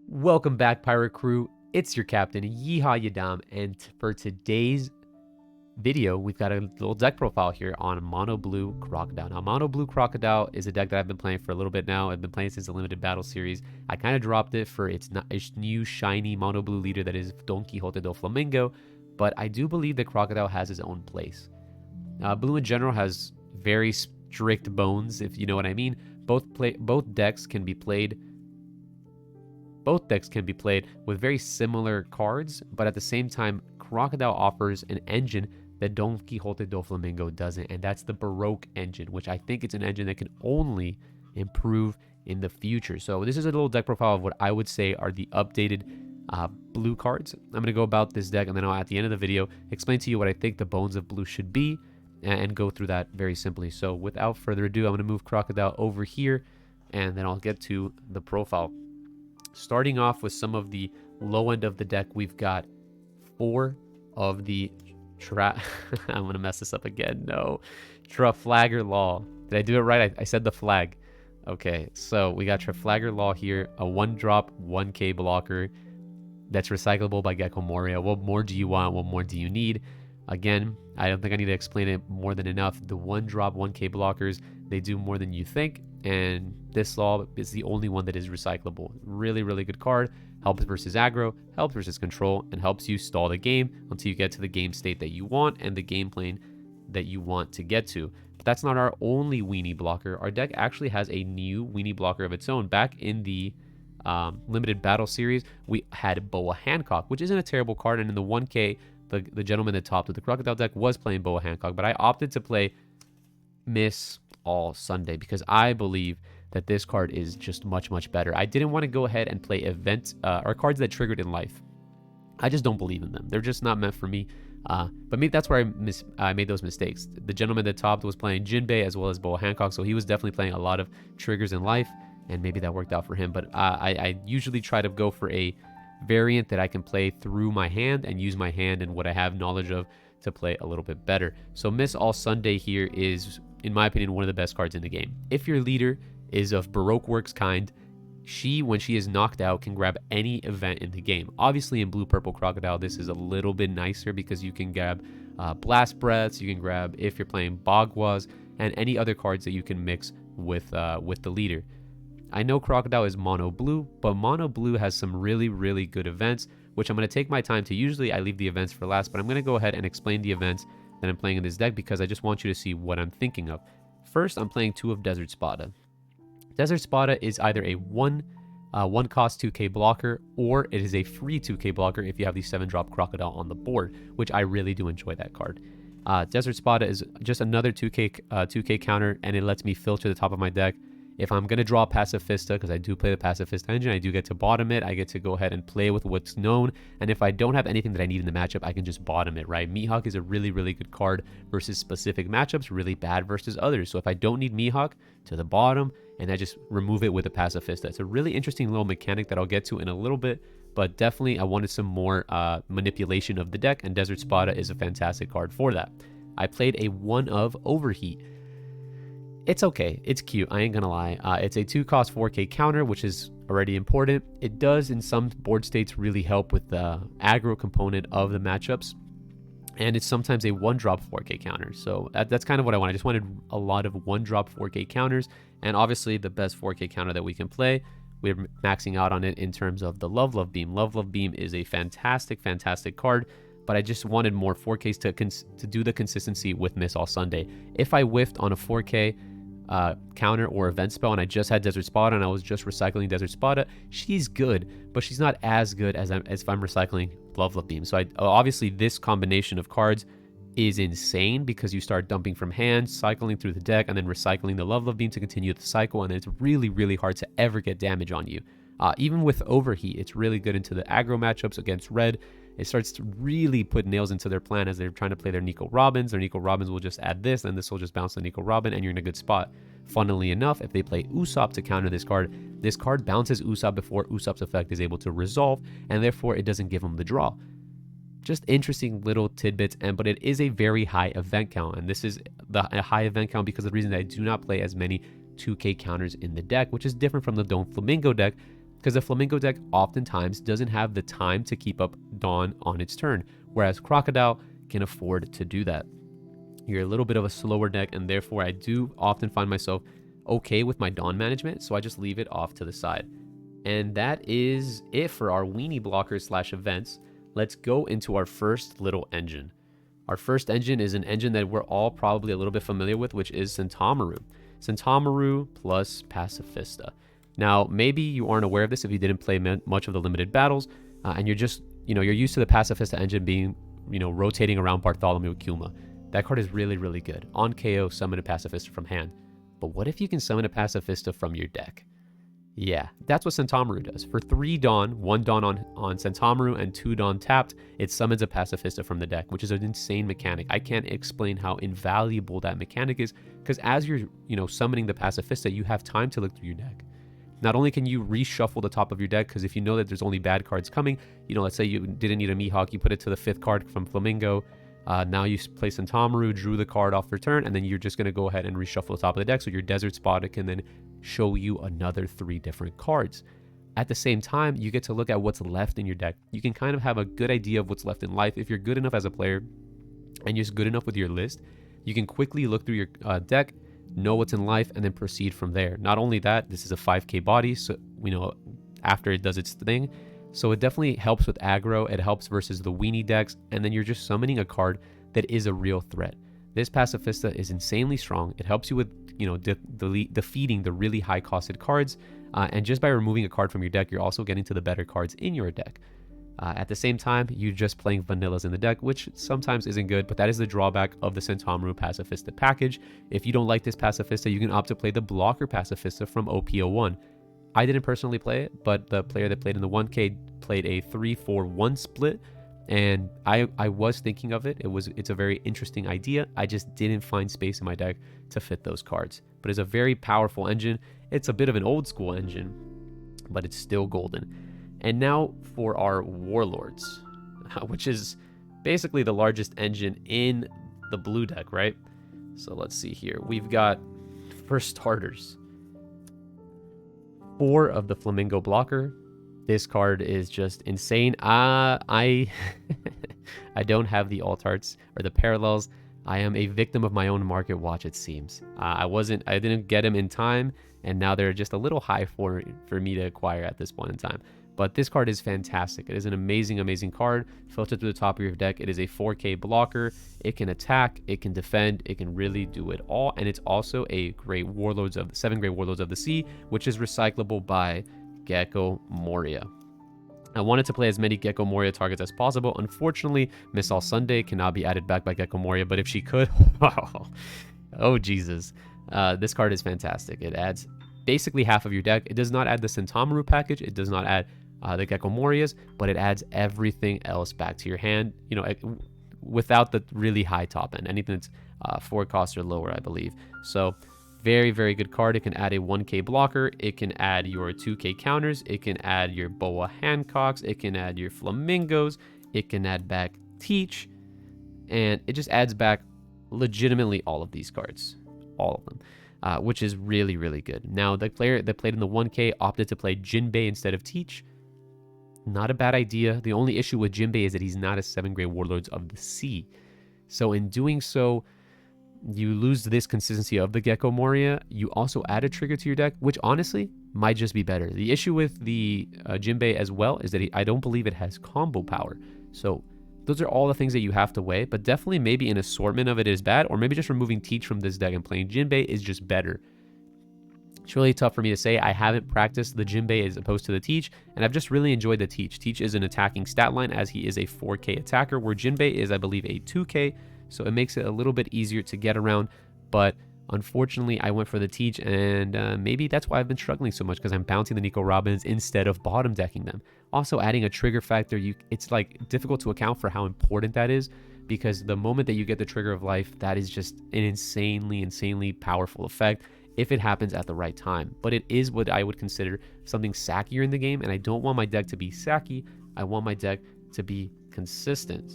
Welcome back, Pirate Crew. It's your captain, Yeehaw Yadam, and for today's video, we've got a little deck profile here on Mono Blue Crocodile. Now, Mono Blue Crocodile is a deck that I've been playing for a little bit now. I've been playing since the Limited Battle Series. I kind of dropped it for its new shiny Mono Blue leader that is Don Quixote do Flamingo, but I do believe that Crocodile has his own place. Blue in general has very strict bones, if you know what I mean. Both decks can be played with very similar cards, but at the same time, Crocodile offers an engine that Don Quixote do Flamingo doesn't, and that's the Baroque engine, which I think it's an engine that can only improve in the future. So this is a little deck profile of what I would say are the updated blue cards. I'm going to go about this deck, and then I'll, at the end of the video, explain to you what I think the bones of blue should be, and go through that very simply. So without further ado, I'm going to move Crocodile over here, and then I'll get to the profile. Starting off with some of the low end of the deck, we've got 4 of the I'm going to mess this up again. No. Trafalgar Law. Did I do it right? I said the flag. Okay, so we got Trafalgar Law here, a 1-drop, 1K blocker that's recyclable by Gecko Moria. What more do you want? What more do you need? Again, I don't think I need to explain it more than enough. The 1-drop, 1K blockers, they do more than you think, and this law is the only one that is recyclable. Really, really good card. Helps versus aggro, helps versus control, and helps you stall the game until you get to the game state that you want and the game plane that you want to get to. But that's not our only weenie blocker. Our deck actually has a new weenie blocker of its own. Back in the Limited Battle Series, we had Boa Hancock, which isn't a terrible card, and in the 1K, the gentleman that topped with the Crocodile deck was playing Boa Hancock, but I opted to play Miss All Sunday because I believe that this card is just much, much better. I didn't want to go ahead and play events or cards that triggered in life. I just don't believe in them. They're just not meant for me. But maybe that's where I made those mistakes. The gentleman that topped was playing Jinbei as well as Boa Hancock, so he was definitely playing a lot of triggers in life, and maybe that worked out for him. But I usually try to go for a variant that I can play through my hand and use my hand and what I have knowledge of to play a little bit better. So Miss All Sunday here is, in my opinion, one of the best cards in the game. If your leader is of Baroque Works kind, when she is knocked out, can grab any event in the game. Obviously, in Blue Purple Crocodile, this is a little bit nicer because you can grab Blast Breaths, you can grab, if you're playing Bagwas, and any other cards that you can mix with the leader. I know Crocodile is Mono Blue, but Mono Blue has some really, really good events, which I'm going to take my time to. Usually I leave the events for last, but I'm going to go ahead and explain the events that I'm playing in this deck because I just want you to see what I'm thinking of. First, I'm playing 2 of Desert Spada. Desert Spada is either a 1 cost 2K blocker, or it is a free 2K blocker if you have the 7-drop Crocodile on the board, which I really do enjoy that card. Desert Spada is just another 2K counter, and it lets me filter the top of my deck. If I'm going to draw Pacifista, because I do play the Pacifista engine, I do get to bottom it. I get to go ahead and play with what's known. And if I don't have anything that I need in the matchup, I can just bottom it, right? Mihawk is a really, really good card versus specific matchups, really bad versus others. So if I don't need Mihawk, to the bottom, and I just remove it with a Pacifista. It's a really interesting little mechanic that I'll get to in a little bit, but definitely I wanted some more manipulation of the deck, and Desert Spada is a fantastic card for that. I played a 1 of Overheat. It's okay. It's cute. I ain't gonna lie. It's a 2-cost 4K counter, which is already important. It does, in some board states, really help with the aggro component of the matchups. And it's sometimes a 1-drop 4K counter. So that's kind of what I want. I just wanted a lot of 1-drop 4K counters. And obviously, the best 4K counter that we can play, we're maxing out on it in terms of the Love Beam. Love Beam is a fantastic, fantastic card. But I just wanted more 4Ks to do the consistency with Miss All Sunday. If I whiffed on a 4K counter or event spell and I just had Desert Spada and I was just recycling Desert Spada, she's good, but she's not as good as if I'm recycling Love Beam. So obviously this combination of cards is insane because you start dumping from hand, cycling through the deck, and then recycling the Love Beam to continue the cycle, and it's really, really hard to ever get damage on you. Even with Overheat, it's really good into the aggro matchups against red. It starts to really put nails into their plan as they're trying to play their Nico Robins. Their Nico Robins will just add this, and this will just bounce the Nico Robin, and you're in a good spot. Funnily enough, if they play Usopp to counter this card bounces Usopp before Usopp's effect is able to resolve, and therefore it doesn't give them the draw. Just interesting little tidbits, but it is a very high event count, and this is a high event count because of the reason that I do not play as many 2K counters in the deck, which is different from the Don Flamingo deck, because the Flamingo deck oftentimes doesn't have the time to keep up Dawn on its turn, whereas Crocodile can afford to do that. You're a little bit of a slower deck, and therefore I do often find myself okay with my Dawn management, so I just leave it off to the side. And that is it for our weenie blockers / events. Let's go into our first little engine. Our first engine is an engine that we're all probably a little bit familiar with, which is Centaumeru. Centaumeru plus Pacifista. Now, maybe you aren't aware of this if you didn't play much of the limited battles, and you're just, you're used to the Pacifista engine being, rotating around Bartholomew Kuma. That card is really, really good. On KO, summon a Pacifista from hand. But what if you can summon a Pacifista from your deck? Yeah, that's what Centaumeru does. For 3 Dawn, 1 Dawn on Centaumeru and 2 Dawn tapped, it summons a Pacifista from the deck, which is an insane mechanic. I can't explain how invaluable that mechanic is, because as you're, summoning the Pacifista, you have time to look through your deck. Not only can you reshuffle the top of your deck, because if you know that there's only bad cards coming, let's say you didn't need a Mihawk, you put it to the 5th card from Flamingo, now you play Centaumeru, drew the card off your turn, and then you're just going to go ahead and reshuffle the top of the deck, so your Desert Spot can then show you another 3 different cards. At the same time, you get to look at what's left in your deck. You can kind of have a good idea of what's left in life. If you're good enough as a player, and you're just good enough with your list, you can quickly look through your deck, know what's in life, and then proceed from there. Not only that, this is a 5k body, so after it does its thing, so it definitely helps with aggro, it helps versus the weenie decks, and then you're just summoning a card that is a real threat. This Pacifista is insanely strong. It helps you with, defeating the really high-costed cards, and just by removing a card from your deck, you're also getting to the better cards in your deck. At the same time, you're just playing vanillas in the deck, which sometimes isn't good, but that is the drawback of the Centaumeru Pacifista package. If you don't like this Pacifista, you can opt to play the Blocker Pacifista from OP01. I didn't personally play it, but the player that played in the 1K played a 3-4-1 split, and I was thinking of it. It's a very interesting idea. I just didn't find space in my deck to fit those cards. But it's a very powerful engine. It's a bit of an old school engine, but it's still golden. And now for our Warlords, which is basically the largest engine in the blue deck, right? So let's see here. We've got, for starters, 4 of the Flamingo blocker. This card is just insane. I don't have the alt arts or the parallels. I am a victim of my own market watch, it seems. I didn't get them in time, and now they're just a little high for me to acquire at this point in time. But this card is fantastic. It is an amazing, amazing card. Filtered through the top of your deck. It is a 4K blocker. It can attack. It can defend. It can really do it all. And it's also a great 7 Great Warlords of the Sea, which is recyclable by Gecko Moria. I wanted to play as many Gecko Moria targets as possible. Unfortunately, Miss All Sunday cannot be added back by Gecko Moria, but if she could, oh Jesus. This card is fantastic. It adds basically half of your deck. It does not add the Centaumeru package. It does not add the Gecko Morias, but it adds everything else back to your hand, without the really high top end. Anything that's 4 costs or lower, I believe. So very, very good card. It can add a 1k blocker. It can add your 2k counters. It can add your Boa Hancocks. It can add your Flamingos. It can add back Teach. And it just adds back legitimately all of these cards. All of them. Which is really, really good. Now, the player that played in the 1k opted to play Jinbei instead of Teach. Not a bad idea. The only issue with Jinbei is that he's not a 7 Great Warlords of the Sea. So in doing so, you lose this consistency of the Gecko Moria. You also add a trigger to your deck, which honestly might just be better. The issue with the Jinbei as well is that I don't believe it has combo power. So those are all the things that you have to weigh, but definitely maybe an assortment of it is bad, or maybe just removing Teach from this deck and playing Jinbei is just better. It's really tough for me to say. I haven't practiced the Jinbei as opposed to the Teach, and I've just really enjoyed the Teach. Teach is an attacking stat line as he is a 4k attacker, where Jinbei is, I believe, a 2k, so it makes it a little bit easier to get around, but unfortunately, I went for the Teach, and maybe that's why I've been struggling so much, because I'm bouncing the Nico Robins instead of bottom decking them. Also, adding a trigger factor, it's like difficult to account for how important that is, because the moment that you get the Trigger of Life, that is just an insanely, insanely powerful effect if it happens at the right time. But it is what I would consider something sackier in the game, and I don't want my deck to be sacky. I want my deck to be consistent.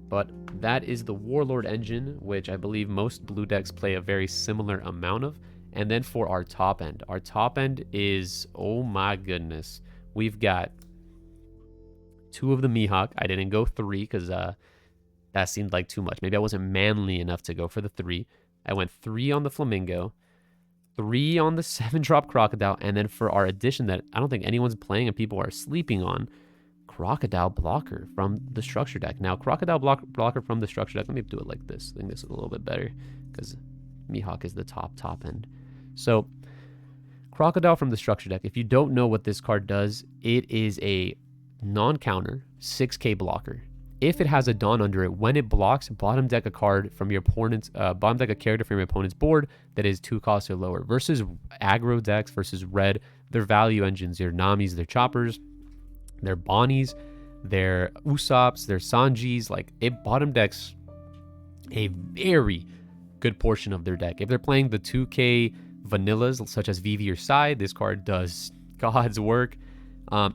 But that is the Warlord engine, which I believe most blue decks play a very similar amount of. And then for our top end is, oh my goodness, we've got 2 of the Mihawk. I didn't go 3 because that seemed like too much. Maybe I wasn't manly enough to go for the 3. I went 3 on the Flamingo, 3 on the 7-drop Crocodile, and then for our addition that I don't think anyone's playing and people are sleeping on, Crocodile Blocker from the structure deck. Now, Crocodile Blocker from the structure deck, let me do it like this. I think this is a little bit better because Mihawk is the top end. So, Crocodile from the structure deck, if you don't know what this card does, it is a non-counter 6k blocker. If it has a Dawn under it, when it blocks, bottom deck a card from your opponent's bottom deck a character from your opponent's board that is 2 costs or lower. Versus aggro decks versus red, their value engines, their Namis, their Choppers, their Bonnies, their Usopps, their Sanjis, like it bottom decks a very good portion of their deck. If they're playing the 2k vanillas such as Vivi or Sai, this card does God's work.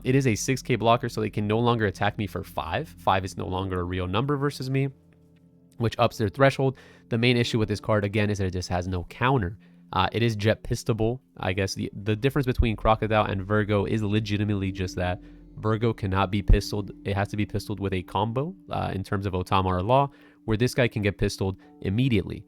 It is a 6k blocker, so they can no longer attack me for 5. 5 is no longer a real number versus me, which ups their threshold. The main issue with this card, again, is that it just has no counter. It is jet pistable. I guess the difference between Crocodile and Virgo is legitimately just that. Virgo cannot be pistoled. It has to be pistoled with a combo in terms of Otama or Law, where this guy can get pistoled immediately.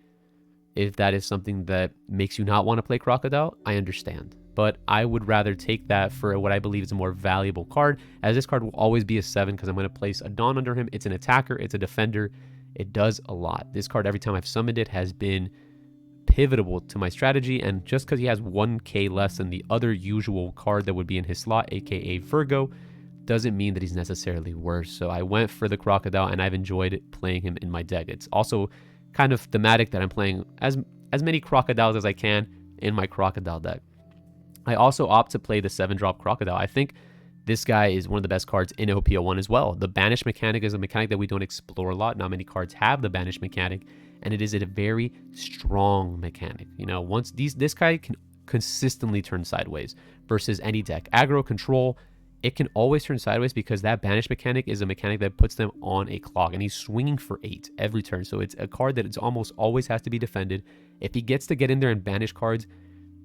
If that is something that makes you not want to play Crocodile, I understand. But I would rather take that for what I believe is a more valuable card, as this card will always be a 7 because I'm going to place a Dawn under him. It's an attacker. It's a defender. It does a lot. This card, every time I've summoned it, has been pivotal to my strategy, and just because he has 1k less than the other usual card that would be in his slot, aka Virgo, doesn't mean that he's necessarily worse. So I went for the Crocodile, and I've enjoyed playing him in my deck. It's also kind of thematic that I'm playing as many Crocodiles as I can in my Crocodile deck. I also opt to play the 7-drop Crocodile. I think this guy is one of the best cards in OPO1 as well. The Banish mechanic is a mechanic that we don't explore a lot. Not many cards have the Banish mechanic, and it is a very strong mechanic. You know, once this guy can consistently turn sideways versus any deck. Aggro control, it can always turn sideways because that Banish mechanic is a mechanic that puts them on a clock, and he's swinging for 8 every turn. So it's a card that it's almost always has to be defended. If he gets to get in there and banish cards,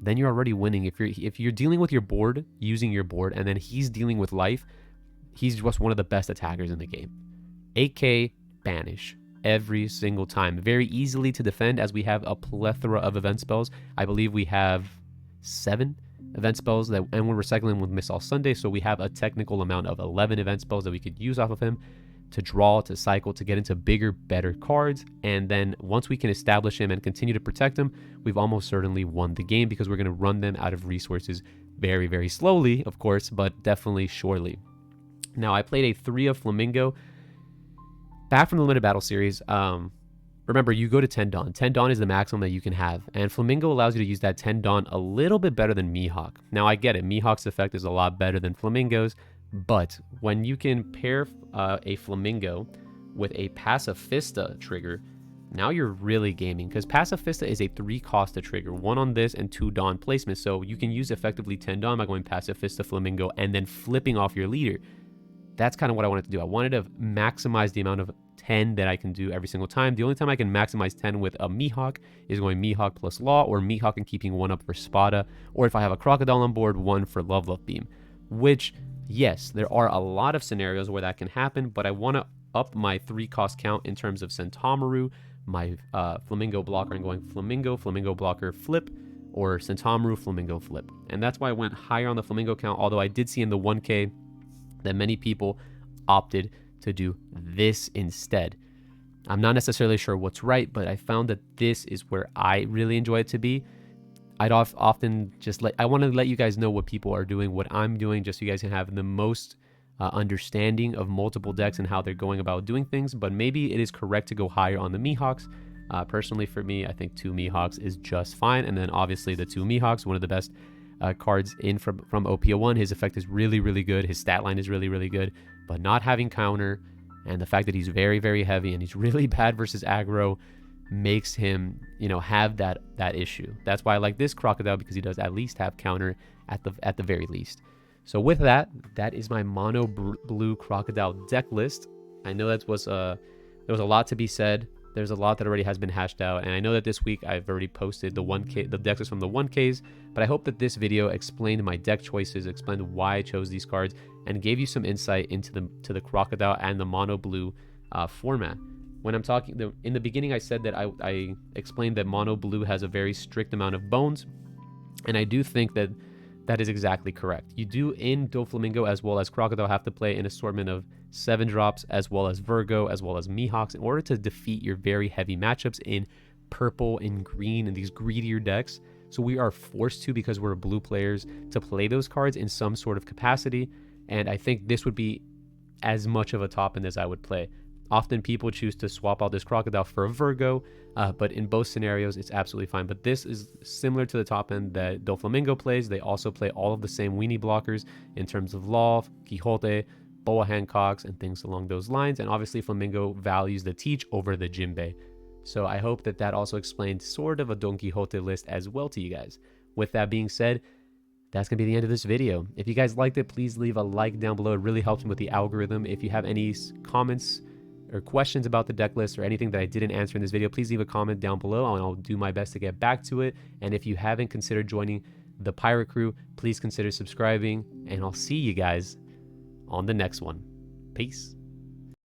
then you're already winning. If you're dealing with your board, using your board, and then he's dealing with life, he's just one of the best attackers in the game. 8k banish every single time. Very easily to defend, as we have a plethora of event spells. I believe we have 7 event spells, and we're recycling with Miss All Sunday, so we have a technical amount of 11 event spells that we could use off of him to draw, to cycle, to get into bigger, better cards. And then once we can establish him and continue to protect him, we've almost certainly won the game, because we're going to run them out of resources very, very slowly, of course, but definitely surely. Now, I played a 3 of Flamingo back from the Limited Battle series. Remember, you go to 10 Dawn. 10 Dawn is the maximum that you can have, and Flamingo allows you to use that 10 Dawn a little bit better than Mihawk. Now, I get it. Mihawk's effect is a lot better than Flamingo's, but when you can pair a Flamingo with a Pacifista trigger, now you're really gaming, because Pacifista is a 3-cost to trigger, 1 on this and 2 Dawn placements, so you can use effectively 10 Dawn by going Pacifista, Flamingo, and then flipping off your leader. That's kind of what I wanted to do. I wanted to maximize the amount of 10 that I can do every single time. The only time I can maximize 10 with a Mihawk is going Mihawk plus Law, or Mihawk and keeping 1 up for Spada, or if I have a Crocodile on board, 1 for Love Beam, which, yes, there are a lot of scenarios where that can happen, but I want to up my 3-cost count in terms of Centaumaru, my Flamingo blocker, and going Flamingo, Flamingo blocker, flip, or Centaumaru, Flamingo, flip. And that's why I went higher on the Flamingo count, although I did see in the 1K that many people opted to do this instead. I'm not necessarily sure what's right, but I found that this is where I really enjoy it to be. I'd often just I want to let you guys know what people are doing, what I'm doing, just so you guys can have the most understanding of multiple decks and how they're going about doing things. But maybe it is correct to go higher on the Mihawks. Personally, for me, I think 2 Mihawks is just fine. And then obviously the 2 Mihawks, one of the best cards in from OPO1. His effect is really, really good. His stat line is really, really good. But not having counter, and the fact that he's very, very heavy and he's really bad versus aggro, makes him, have that issue. That's why I like this Crocodile, because he does at least have counter at the very least. So with that is my mono blue Crocodile deck list. I know there was a lot to be said. There's a lot that already has been hashed out, and I know that this week I've already posted the 1K, the decks from the 1Ks, but I hope that this video explained my deck choices, explained why I chose these cards, and gave you some insight into the Crocodile and the mono blue format. When I'm talking, in the beginning I said that I explained that mono blue has a very strict amount of bones, and I do think that that is exactly correct. You do in Doflamingo as well as Crocodile have to play an assortment of 7 drops as well as Virgo as well as Mihawks in order to defeat your very heavy matchups in purple and green and these greedier decks. So we are forced to, because we're blue players, to play those cards in some sort of capacity, and I think this would be as much of a top end as I would play. Often people choose to swap out this Crocodile for a Virgo, but in both scenarios, it's absolutely fine. But this is similar to the top end that Doflamingo plays. They also play all of the same weenie blockers in terms of Law, Quixote, Boa Hancocks, and things along those lines. And obviously, Flamingo values the Teach over the Jinbei. So I hope that that also explained sort of a Don Quixote list as well to you guys. With that being said, that's going to be the end of this video. If you guys liked it, please leave a like down below. It really helps me with the algorithm. If you have any comments or questions about the deck list or anything that I didn't answer in this video, please leave a comment down below and I'll do my best to get back to it. And if you haven't considered joining the Pirate Crew, please consider subscribing, and I'll see you guys on the next one. Peace.